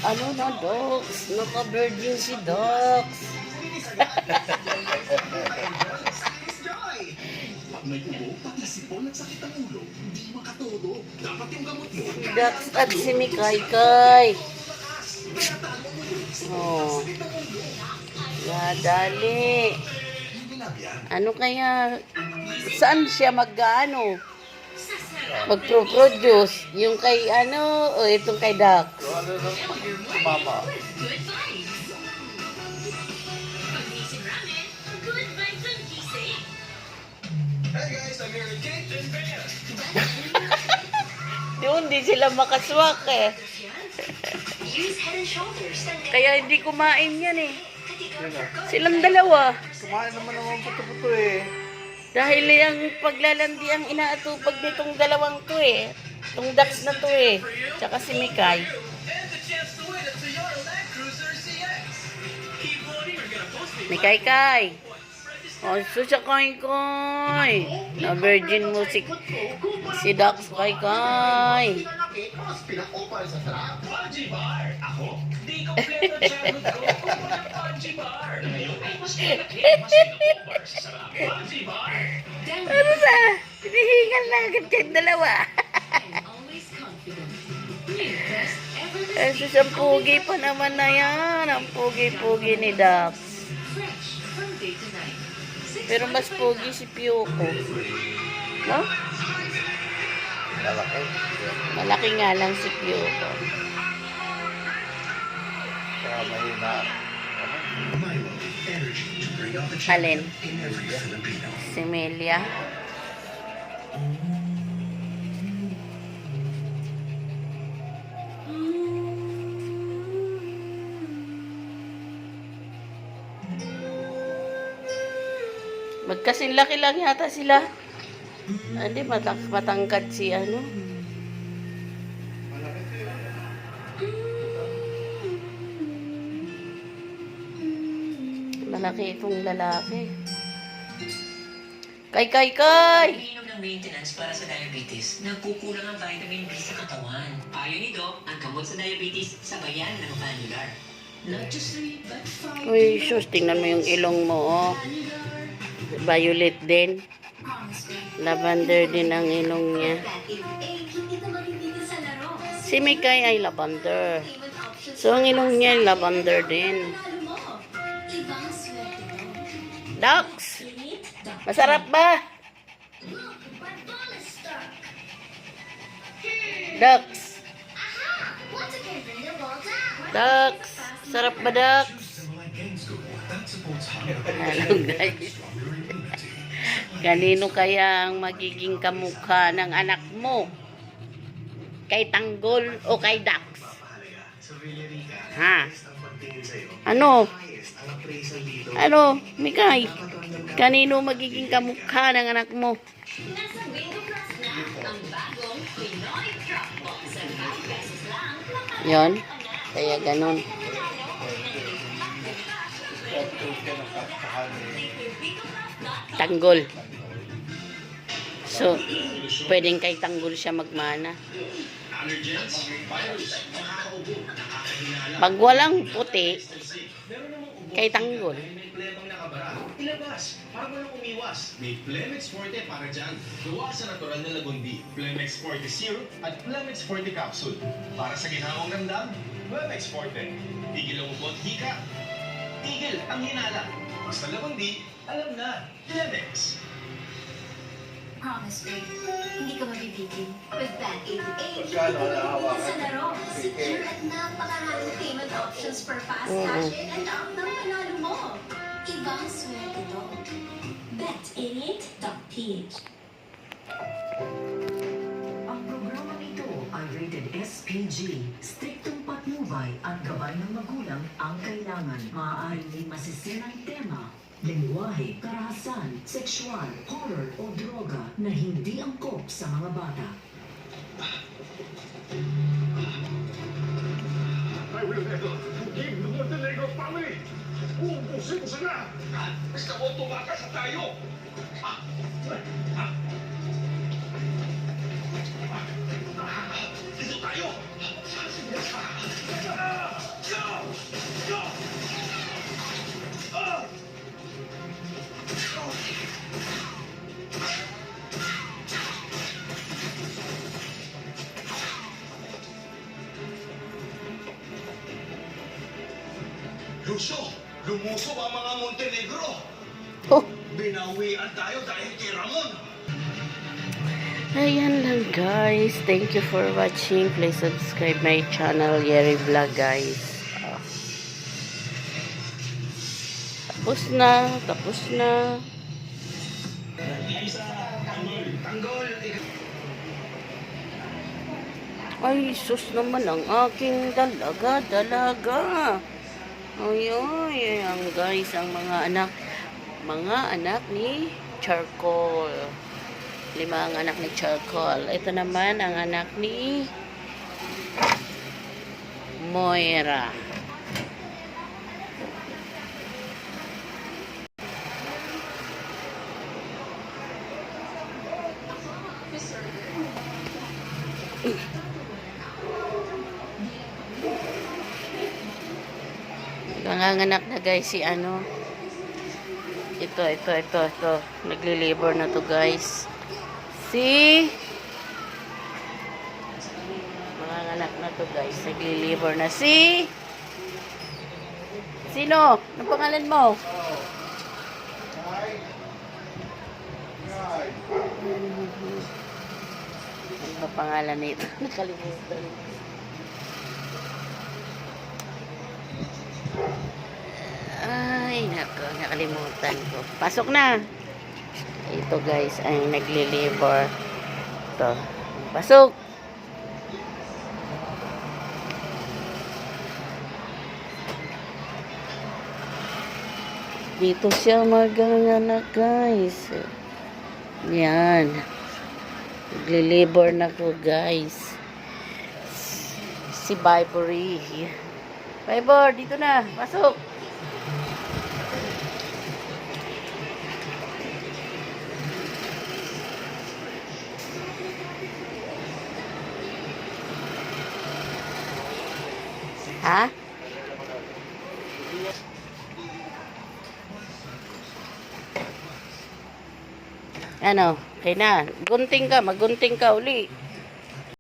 Ano na, Docs? Naka-virgin si Docs. May ubo, pati sipon at sakit ang ulo, hindi makatulog. Dapat yung gamot mo. Si Docs at si Mikay. Oh. Dali. Ano kaya? Saan siya mag-ano? Magpro-produce? Yung kay ano? O itong kay Docs? Ano naman yung sumama? Hey guys, I'm here at Kate and Bea. Hindi sila makaswak eh. Kaya hindi kumain yan eh. Silang dalawa. Kumain naman naman puto-puto eh. Dahil yung paglalandi ang inaatupag nitong dalawang to eh. Itong Dax na to eh. Tsaka si Mikay. And the chance to win a Toyota Land Cruiser CX. Keep voting or get a post-it. Mikay Kay. O, susya koy. Na virgin music. Si Dax Kay Kay. Punji Bar. Ako? Di kompleto childhood ko. Punji Bar. Ngayon ay mas malaki, mas pinaka-over sa sarap. Punji Bar. Ano na? Hinihingal na agad kayong dalawa. Eh, susang pugi pa naman na yan. Ang pugi-pugi ni Dax. Pero mas pogi si Pyoko. No? Lalaki. Malaki nga lang si Pyoko. Kaya mahina. Milo, energy to bring out the Alin? in every Filipino. Si Melia. Magkasing laki lang yata sila. Hindi, matangkad si ano. Malaki itong lalaki. Kay! Iniinom ng maintenance para sa diabetes, nagkukulang ang vitamin B sa katawan. Payo ni Doc, ang gamot sa diabetes, sabayan ng Vanular. Not just 3, but 5. Uy, sus, tingnan mo yung ilong mo, oh. Violet din. Lavender din ang ilong niya. Si Mikay ay lavender. So, ang ilong niya ay lavender din. Docs! Masarap ba? Docs! Docs! Sarap ba, Docs? Hello, guys. Kanino kaya ang magiging kamukha ng anak mo? Kay Tanggol o kay Dax? Ha? Ano? Ano, Mikay? Kanino magiging kamukha ng anak mo? Nasa Bingo Plus na ang bagong Pinoy Drop Box sa 5 pesos lang. Yon, kaya ganun. Tanggol. So, pwedeng kay Tanggol siya magmana. Pag walang puti, kay Tanggol. Ilabas, para walang umiwas. May Plemex Forte para dyan. Gawa sa natural na lagundi. Plemex Forte Syrup at Plemex Forte Capsule. Para sa ginawang ramdam, Plemex Forte. Tigil ang ubot hika. Tigil ang hinala. Basta lagundi, alam na. Plemex. Promise me, hindi ka mabibigil. With Bank 88, Pagkano na hawakan? sa laro, secure at napakaraming payment options for fast cash in and out ng panalo mo. Ibang swerte to. Bet88.ph. Ang programang ito ay rated SPG. Striktong patnubay at gabay ng magulang ang kailangan. Maaaring may masisirang tema, lengguwahe, karahasan, sexual, horror o droga na hindi angkop sa mga bata. I will never forgive the Montenegro family. Ubusin ko sila. Basta mo tumakas sa tayo. Dito tayo. Lucio, lumusob ang mga Montenegro. Oh, Binawian tayo dahil kay Ramon. ayan lang guys. Thank you for watching. Please subscribe my channel, Yeri Vlog guys. Oh. Tapos na. Ay, sus naman ang aking dalaga. Ay, ayan guys, ang mga anak ni Charcoal. 5 ang anak ni Charcoal. Ito naman ang anak ni Moira. Nanganganak na guys si ano. Ito. Nagli-labor na to guys. Manganganak na to guys. Nagli-labor na Sino? Anong pangalan mo? Ano ba pangalan nito? Nakalimutan. Ay, nako, nakalimutan ko. Pasok na. Ito guys, ay nagli-labor. Ito. Pasok. Dito siya maganganak guys. Yan. Nagli-labor na ko guys. Si Vibory. Vibor, dito na. Pasok. Ha? Ano? Okay na. Magunting ka uli.